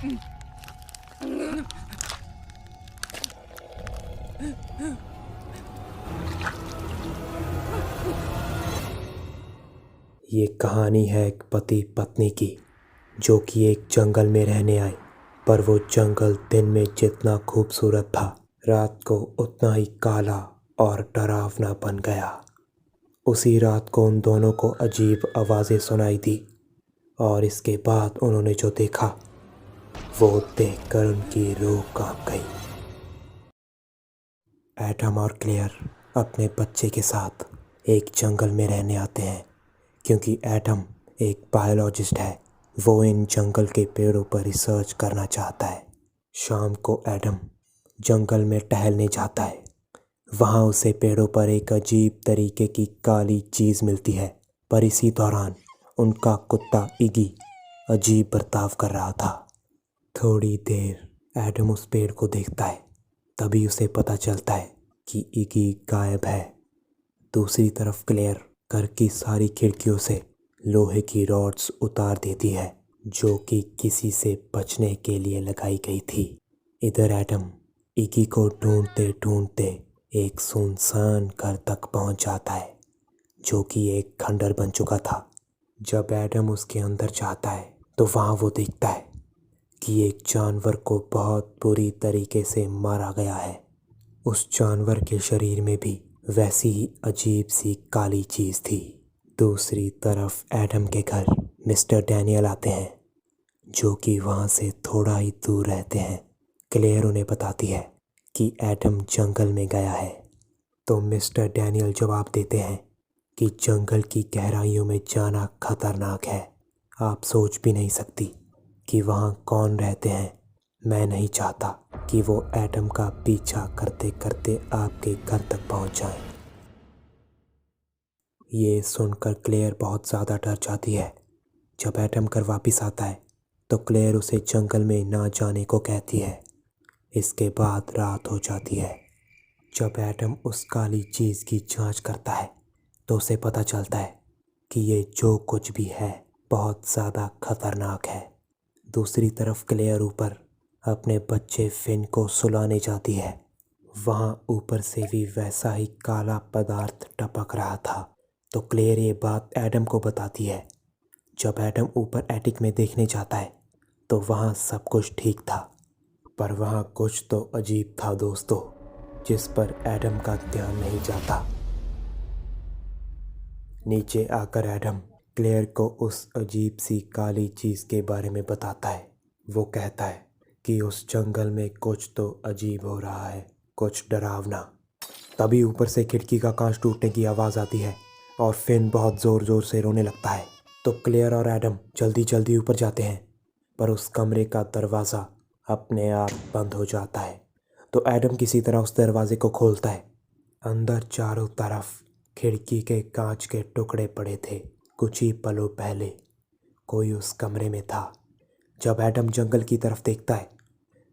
ये कहानी है एक पति पत्नी की जो कि एक जंगल में रहने आए। पर वो जंगल दिन में जितना खूबसूरत था, रात को उतना ही काला और डरावना बन गया। उसी रात को उन दोनों को अजीब आवाज़ें सुनाई दी और इसके बाद उन्होंने जो देखा वो देखकर उनकी रूह कांप गई। एडम और क्लेयर अपने बच्चे के साथ एक जंगल में रहने आते हैं क्योंकि एडम एक बायोलॉजिस्ट है। वो इन जंगल के पेड़ों पर रिसर्च करना चाहता है। शाम को एडम जंगल में टहलने जाता है। वहाँ उसे पेड़ों पर एक अजीब तरीके की काली चीज़ मिलती है। पर इसी दौरान उनका कुत्ता इगी अजीब बर्ताव कर रहा था। थोड़ी देर एडम उस पेड़ को देखता है, तभी उसे पता चलता है कि इगी गायब है। दूसरी तरफ क्लेयर घर की सारी खिड़कियों से लोहे की रॉड्स उतार देती है जो कि किसी से बचने के लिए लगाई गई थी। इधर एडम इगी को ढूंढते ढूंढते एक सुनसान घर तक पहुंच जाता है जो कि एक खंडर बन चुका था। जब एडम उसके अंदर जाता है तो वहाँ वो देखता है कि एक जानवर को बहुत बुरी तरीके से मारा गया है। उस जानवर के शरीर में भी वैसी ही अजीब सी काली चीज़ थी। दूसरी तरफ एडम के घर मिस्टर डैनियल आते हैं जो कि वहाँ से थोड़ा ही दूर रहते हैं। क्लेयर उन्हें बताती है कि एडम जंगल में गया है। तो मिस्टर डैनियल जवाब देते हैं कि जंगल की गहराइयों में जाना खतरनाक है। आप सोच भी नहीं सकती कि वहाँ कौन रहते हैं। मैं नहीं चाहता कि वो एडम का पीछा करते करते आपके घर तक पहुँच जाएं। ये सुनकर क्लेयर बहुत ज़्यादा डर जाती है। जब एडम घर वापस आता है तो क्लेयर उसे जंगल में ना जाने को कहती है। इसके बाद रात हो जाती है। जब एडम उस काली चीज़ की जांच करता है तो उसे पता चलता है कि ये जो कुछ भी है बहुत ज़्यादा खतरनाक है। दूसरी तरफ क्लेयर ऊपर अपने बच्चे फिन को सुलाने जाती है। वहाँ ऊपर से भी वैसा ही काला पदार्थ टपक रहा था। तो क्लेयर ये बात एडम को बताती है। जब एडम ऊपर एटिक में देखने जाता है तो वहाँ सब कुछ ठीक था, पर वहाँ कुछ तो अजीब था दोस्तों, जिस पर एडम का ध्यान नहीं जाता। नीचे आकर एडम क्लेयर को उस अजीब सी काली चीज़ के बारे में बताता है। वो कहता है कि उस जंगल में कुछ तो अजीब हो रहा है, कुछ डरावना। तभी ऊपर से खिड़की का कांच टूटने की आवाज़ आती है और फिन बहुत ज़ोर ज़ोर से रोने लगता है। तो क्लेयर और एडम जल्दी जल्दी ऊपर जाते हैं, पर उस कमरे का दरवाज़ा अपने आप बंद हो जाता है। तो एडम किसी तरह उस दरवाजे को खोलता है। अंदर चारों तरफ खिड़की के कांच के टुकड़े पड़े थे। कुछ ही पलों पहले कोई उस कमरे में था। जब एडम जंगल की तरफ देखता है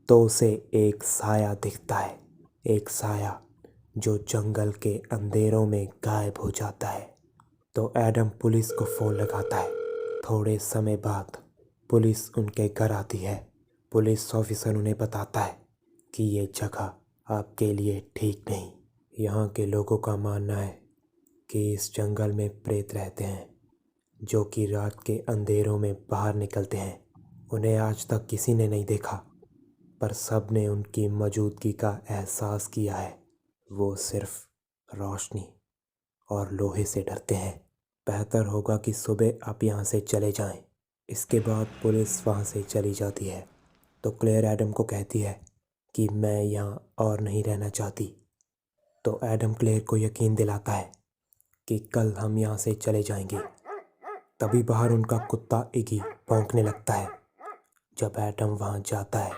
तो उसे एक साया दिखता है, एक साया जो जंगल के अंधेरों में गायब हो जाता है। तो एडम पुलिस को फ़ोन लगाता है। थोड़े समय बाद पुलिस उनके घर आती है। पुलिस ऑफिसर उन्हें बताता है कि ये जगह आपके लिए ठीक नहीं। यहाँ के लोगों का मानना है कि इस जंगल में प्रेत रहते हैं जो कि रात के अंधेरों में बाहर निकलते हैं। उन्हें आज तक किसी ने नहीं देखा, पर सब ने उनकी मौजूदगी का एहसास किया है। वो सिर्फ रोशनी और लोहे से डरते हैं। बेहतर होगा कि सुबह आप यहाँ से चले जाएं। इसके बाद पुलिस वहाँ से चली जाती है। तो क्लेयर एडम को कहती है कि मैं यहाँ और नहीं रहना चाहती। तो एडम क्लेयर को यकीन दिलाता है कि कल हम यहाँ से चले जाएंगे। तभी बाहर उनका कुत्ता इगी भौंकने लगता है। जब एडम वहाँ जाता है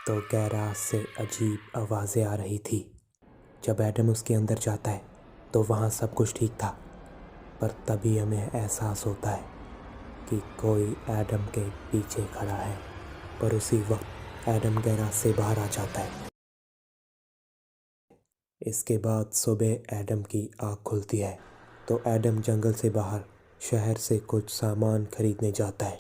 तो गैराज से अजीब आवाज़ें आ रही थी। जब एडम उसके अंदर जाता है तो वहाँ सब कुछ ठीक था, पर तभी हमें एहसास होता है कि कोई एडम के पीछे खड़ा है। पर उसी वक्त एडम गैराज से बाहर आ जाता है। इसके बाद सुबह एडम की आँख खुलती है। तो एडम जंगल से बाहर शहर से कुछ सामान खरीदने जाता है।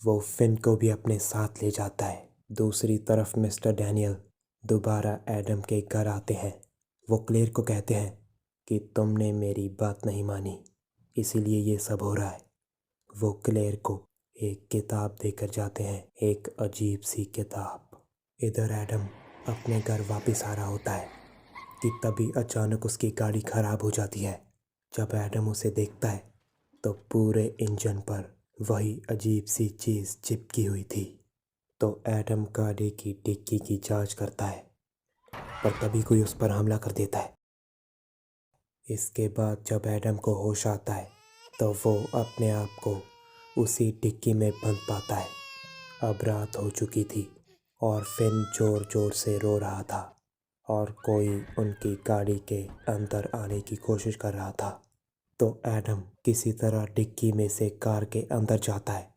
वो फिन को भी अपने साथ ले जाता है। दूसरी तरफ मिस्टर डैनियल दोबारा एडम के घर आते हैं। वो क्लेयर को कहते हैं कि तुमने मेरी बात नहीं मानी, इसीलिए ये सब हो रहा है। वो क्लेयर को एक किताब देकर जाते हैं, एक अजीब सी किताब। इधर एडम अपने घर वापस आ रहा होता है कि तभी अचानक उसकी गाड़ी खराब हो जाती है। जब एडम उसे देखता है तो पूरे इंजन पर वही अजीब सी चीज़ चिपकी हुई थी। तो एडम गाड़ी की डिक्की की जांच करता है, पर तभी कोई उस पर हमला कर देता है। इसके बाद जब एडम को होश आता है तो वो अपने आप को उसी डिक्की में बंद पाता है। अब रात हो चुकी थी और फिन जोर जोर से रो रहा था और कोई उनकी गाड़ी के अंदर आने की कोशिश कर रहा था। तो एडम किसी तरह डिक्की में से कार के अंदर जाता है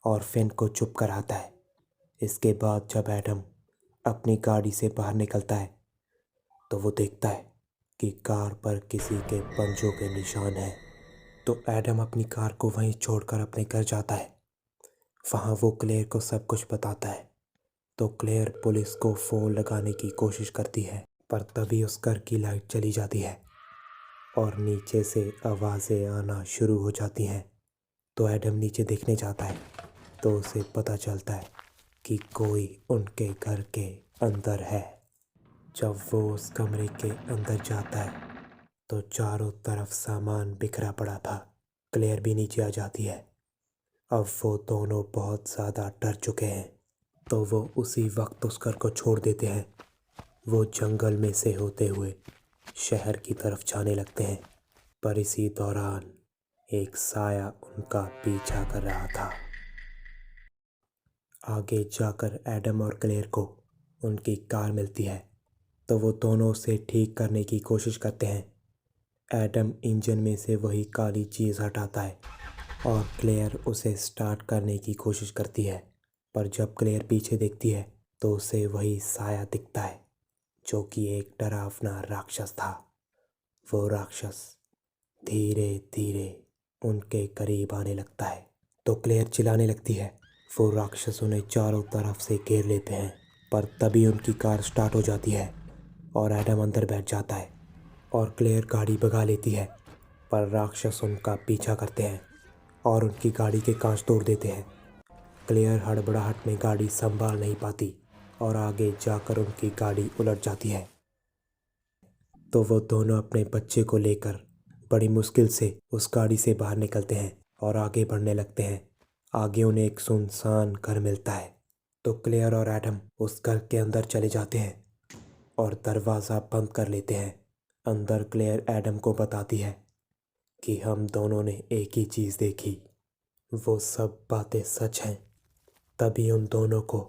और फिन को चुप कराता है। इसके बाद जब एडम अपनी गाड़ी से बाहर निकलता है तो वो देखता है कि कार पर किसी के पंजों के निशान हैं। तो एडम अपनी कार को वहीं छोड़कर अपने घर जाता है। वहाँ वो क्लेयर को सब कुछ बताता है। तो क्लेयर पुलिस को फ़ोन लगाने की कोशिश करती है, पर तभी उस घर की लाइट चली जाती है और नीचे से आवाज़ें आना शुरू हो जाती हैं। तो एडम नीचे देखने जाता है तो उसे पता चलता है कि कोई उनके घर के अंदर है। जब वो उस कमरे के अंदर जाता है तो चारों तरफ सामान बिखरा पड़ा था। क्लेयर भी नीचे आ जाती है। अब वो दोनों बहुत ज़्यादा डर चुके हैं, तो वो उसी वक्त उस घर को छोड़ देते हैं। वो जंगल में से होते हुए शहर की तरफ जाने लगते हैं, पर इसी दौरान एक साया उनका पीछा कर रहा था। आगे जाकर एडम और क्लेयर को उनकी कार मिलती है, तो वो दोनों उसे ठीक करने की कोशिश करते हैं। एडम इंजन में से वही काली चीज़ हटाता है और क्लेयर उसे स्टार्ट करने की कोशिश करती है, पर जब क्लेयर पीछे देखती है तो उसे वही साया दिखता है जो कि एक डरावना राक्षस था। वो राक्षस धीरे धीरे उनके करीब आने लगता है, तो क्लेयर चिल्लाने लगती है। वो राक्षस उन्हें चारों तरफ से घेर लेते हैं, पर तभी उनकी कार स्टार्ट हो जाती है और एडम अंदर बैठ जाता है और क्लेयर गाड़ी भगा लेती है, पर राक्षस उनका पीछा करते हैं और उनकी गाड़ी के कांच तोड़ देते हैं। क्लेयर हड़बड़ाहट में गाड़ी संभाल नहीं पाती और आगे जाकर उनकी गाड़ी उलट जाती है। तो वो दोनों अपने बच्चे को लेकर बड़ी मुश्किल से उस गाड़ी से बाहर निकलते हैं और आगे बढ़ने लगते हैं। आगे उन्हें एक सुनसान घर मिलता है, तो क्लेयर और एडम उस घर के अंदर चले जाते हैं और दरवाज़ा बंद कर लेते हैं। अंदर क्लेयर एडम को बताती है कि हम दोनों ने एक ही चीज़ देखी, वो सब बातें सच हैं। तभी उन दोनों को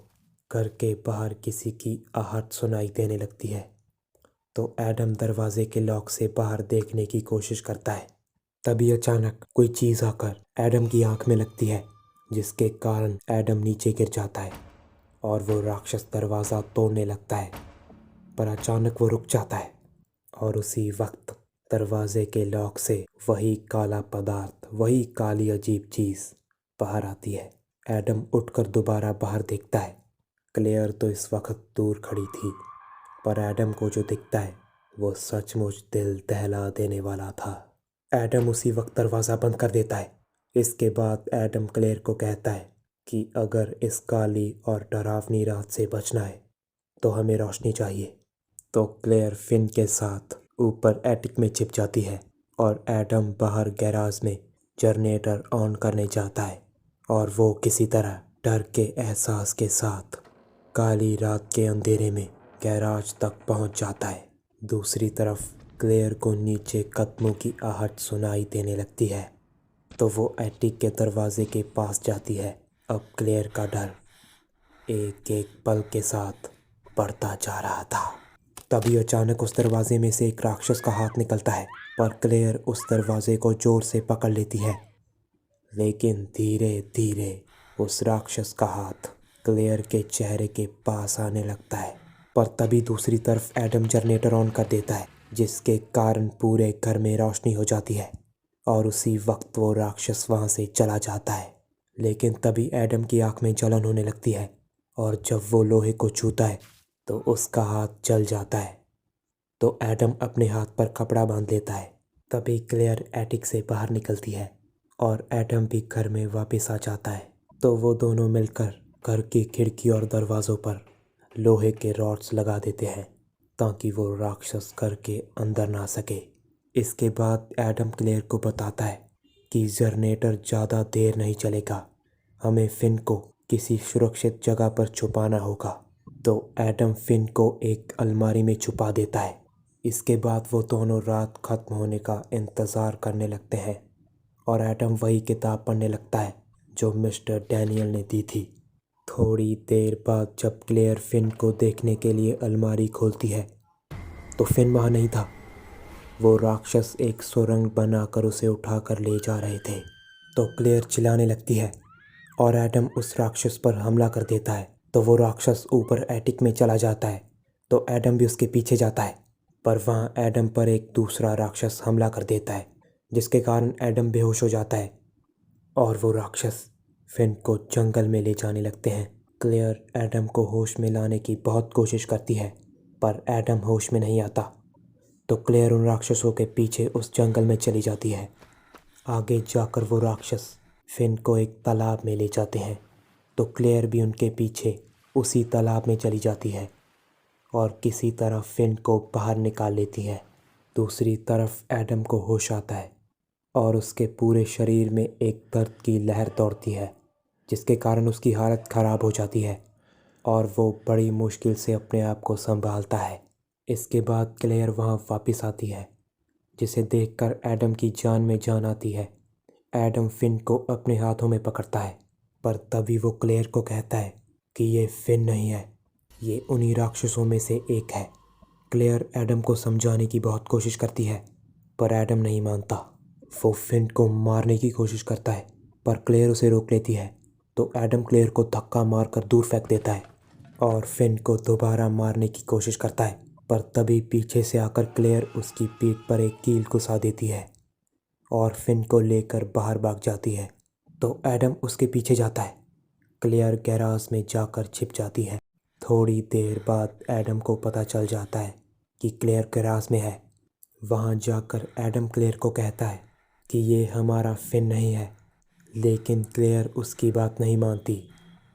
घर के बाहर किसी की आहट सुनाई देने लगती है, तो एडम दरवाजे के लॉक से बाहर देखने की कोशिश करता है। तभी अचानक कोई चीज़ आकर एडम की आंख में लगती है, जिसके कारण एडम नीचे गिर जाता है और वो राक्षस दरवाज़ा तोड़ने लगता है, पर अचानक वो रुक जाता है और उसी वक्त दरवाजे के लॉक से वही काला पदार्थ, वही काली अजीब चीज़ बाहर आती है। एडम उठकर दोबारा बाहर देखता है। क्लेयर तो इस वक्त दूर खड़ी थी, पर एडम को जो दिखता है वो सचमुच दिल दहला देने वाला था। एडम उसी वक्त दरवाज़ा बंद कर देता है। इसके बाद एडम क्लेयर को कहता है कि अगर इस काली और डरावनी रात से बचना है तो हमें रोशनी चाहिए। तो क्लेयर फिन के साथ ऊपर एटिक में छिप जाती है और एडम बाहर गैराज में जनरेटर ऑन करने जाता है और वो किसी तरह डर के एहसास के साथ काली रात के अंधेरे में गैराज तक पहुंच जाता है। दूसरी तरफ क्लेयर को नीचे कदमों की आहट सुनाई देने लगती है, तो वो एटिक के दरवाजे के पास जाती है। अब क्लेयर का डर एक एक पल के साथ बढ़ता जा रहा था। तभी अचानक उस दरवाजे में से एक राक्षस का हाथ निकलता है, पर क्लेयर उस दरवाजे को जोर से पकड़ लेती है, लेकिन धीरे धीरे उस राक्षस का हाथ क्लेयर के चेहरे के पास आने लगता है। पर तभी दूसरी तरफ एडम जनरेटर ऑन कर देता है, जिसके कारण पूरे घर में रोशनी हो जाती है और उसी वक्त वो राक्षस वहाँ से चला जाता है। लेकिन तभी एडम की आँख में जलन होने लगती है और जब वो लोहे को छूता है तो उसका हाथ जल जाता है। तो एडम अपने हाथ पर कपड़ा बांध लेता है। तभी क्लेयर एटिक से बाहर निकलती है और एडम भी घर में वापस आ जाता है। तो वो दोनों मिलकर घर की खिड़की और दरवाज़ों पर लोहे के रॉड्स लगा देते हैं ताकि वो राक्षस घर के अंदर ना सके। इसके बाद एडम क्लेयर को बताता है कि जनरेटर ज़्यादा देर नहीं चलेगा, हमें फिन को किसी सुरक्षित जगह पर छुपाना होगा। तो एडम फिन को एक अलमारी में छुपा देता है। इसके बाद वो दोनों रात ख़त्म होने का इंतज़ार करने लगते हैं और एडम वही किताब पढ़ने लगता है जो मिस्टर डैनियल ने दी थी। थोड़ी देर बाद जब क्लेयर फिन को देखने के लिए अलमारी खोलती है तो फिन वहाँ नहीं था। वो राक्षस एक सुरंग बनाकर उसे उठाकर ले जा रहे थे। तो क्लेयर चिल्लाने लगती है और एडम उस राक्षस पर हमला कर देता है। तो वो राक्षस ऊपर एटिक में चला जाता है। तो एडम भी उसके पीछे जाता है, पर वहाँ एडम पर एक दूसरा राक्षस हमला कर देता है जिसके कारण एडम बेहोश हो जाता है और वो राक्षस फिन को जंगल में ले जाने लगते हैं। क्लेयर एडम को होश में लाने की बहुत कोशिश करती है पर एडम होश में नहीं आता। तो क्लेयर उन राक्षसों के पीछे उस जंगल में चली जाती है। आगे जाकर वो राक्षस फिन को एक तालाब में ले जाते हैं। तो क्लेयर भी उनके पीछे उसी तालाब में चली जाती है और किसी तरह फिन को बाहर निकाल लेती है। दूसरी तरफ एडम को होश आता है और उसके पूरे शरीर में एक दर्द की लहर दौड़ती है जिसके कारण उसकी हालत ख़राब हो जाती है और वो बड़ी मुश्किल से अपने आप को संभालता है। इसके बाद क्लेयर वहाँ वापस आती है जिसे देखकर एडम की जान में जान आती है। एडम फिन को अपने हाथों में पकड़ता है पर तभी वो क्लेयर को कहता है कि ये फिन नहीं है, ये उन्हीं राक्षसों में से एक है। क्लेयर एडम को समझाने की बहुत कोशिश करती है पर एडम नहीं मानता। वो फिन को मारने की कोशिश करता है पर क्लेयर उसे रोक लेती है। तो एडम क्लेयर को धक्का मारकर दूर फेंक देता है और फिन को दोबारा मारने की कोशिश करता है, पर तभी पीछे से आकर क्लेयर उसकी पीठ पर एक कील घुसा देती है और फिन को लेकर बाहर भाग जाती है। तो एडम उसके पीछे जाता है। क्लेयर गैराज में जाकर छिप जाती है। थोड़ी देर बाद एडम को पता चल जाता है कि क्लेयर गैराज में है। वहाँ जाकर एडम क्लेयर को कहता है कि ये हमारा फिन नहीं है, लेकिन क्लेयर उसकी बात नहीं मानती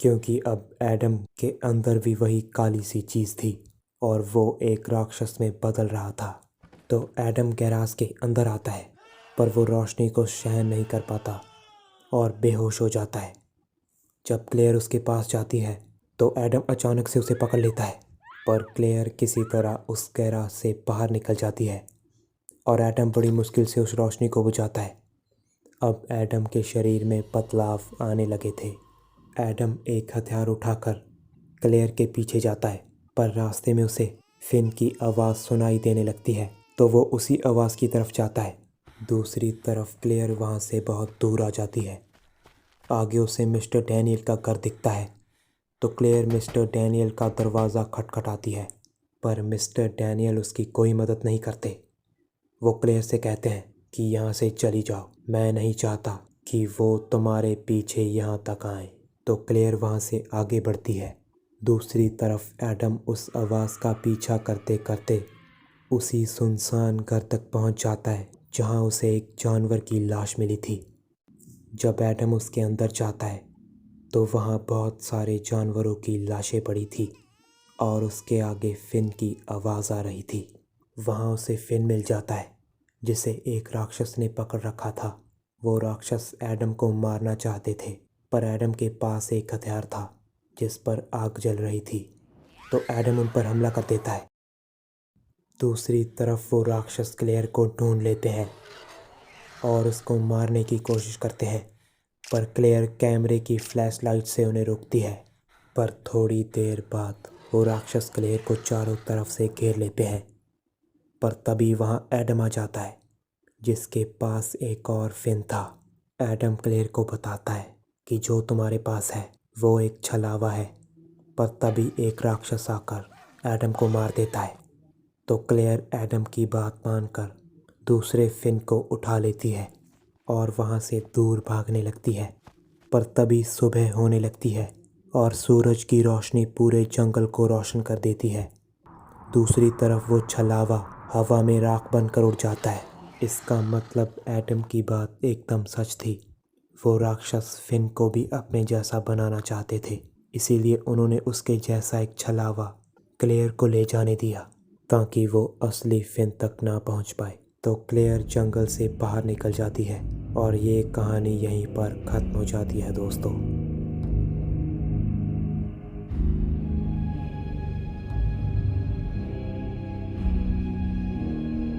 क्योंकि अब एडम के अंदर भी वही काली सी चीज़ थी और वो एक राक्षस में बदल रहा था। तो एडम गैराज के अंदर आता है पर वो रोशनी को सहन नहीं कर पाता और बेहोश हो जाता है। जब क्लेयर उसके पास जाती है तो एडम अचानक से उसे पकड़ लेता है, पर क्लेयर किसी तरह उस गैराज से बाहर निकल जाती है और एडम बड़ी मुश्किल से उस रोशनी को बुझाता है। अब एडम के शरीर में बदलाव आने लगे थे। एडम एक हथियार उठाकर क्लेयर के पीछे जाता है पर रास्ते में उसे फिन की आवाज़ सुनाई देने लगती है तो वो उसी आवाज़ की तरफ जाता है। दूसरी तरफ क्लेयर वहाँ से बहुत दूर आ जाती है। आगे उसे मिस्टर डैनियल का घर दिखता है। तो क्लेयर मिस्टर डैनियल का दरवाज़ा खटखटाती है पर मिस्टर डैनियल उसकी कोई मदद नहीं करते। वो क्लेयर से कहते हैं कि यहाँ से चली जाओ, मैं नहीं चाहता कि वो तुम्हारे पीछे यहाँ तक आए। तो क्लेयर वहाँ से आगे बढ़ती है। दूसरी तरफ एडम उस आवाज़ का पीछा करते करते उसी सुनसान घर तक पहुँच जाता है जहाँ उसे एक जानवर की लाश मिली थी। जब एडम उसके अंदर जाता है तो वहाँ बहुत सारे जानवरों की लाशें पड़ी थी और उसके आगे फिन की आवाज़ आ रही थी। वहाँ उसे फिन मिल जाता है जिसे एक राक्षस ने पकड़ रखा था। वो राक्षस एडम को मारना चाहते थे पर एडम के पास एक हथियार था जिस पर आग जल रही थी। तो एडम उन पर हमला कर देता है। दूसरी तरफ वो राक्षस क्लेयर को ढूंढ लेते हैं और उसको मारने की कोशिश करते हैं, पर क्लेयर कैमरे की फ्लैशलाइट से उन्हें रोकती है। पर थोड़ी देर बाद वो राक्षस क्लेयर को चारों तरफ से घेर लेते हैं, पर तभी वहाँ एडम आ जाता है जिसके पास एक और फिन था। एडम क्लेयर को बताता है कि जो तुम्हारे पास है वो एक छलावा है, पर तभी एक राक्षस आकर एडम को मार देता है। तो क्लेयर एडम की बात मानकर दूसरे फिन को उठा लेती है और वहाँ से दूर भागने लगती है। पर तभी सुबह होने लगती है और सूरज की रोशनी पूरे जंगल को रोशन कर देती है। दूसरी तरफ वो छलावा हवा में राख बनकर उड़ जाता है। इसका मतलब एडम की बात एकदम सच थी। वो राक्षस फिन को भी अपने जैसा बनाना चाहते थे, इसीलिए उन्होंने उसके जैसा एक छलावा क्लेयर को ले जाने दिया ताकि वो असली फिन तक ना पहुंच पाए। तो क्लेयर जंगल से बाहर निकल जाती है और ये कहानी यहीं पर ख़त्म हो जाती है दोस्तों।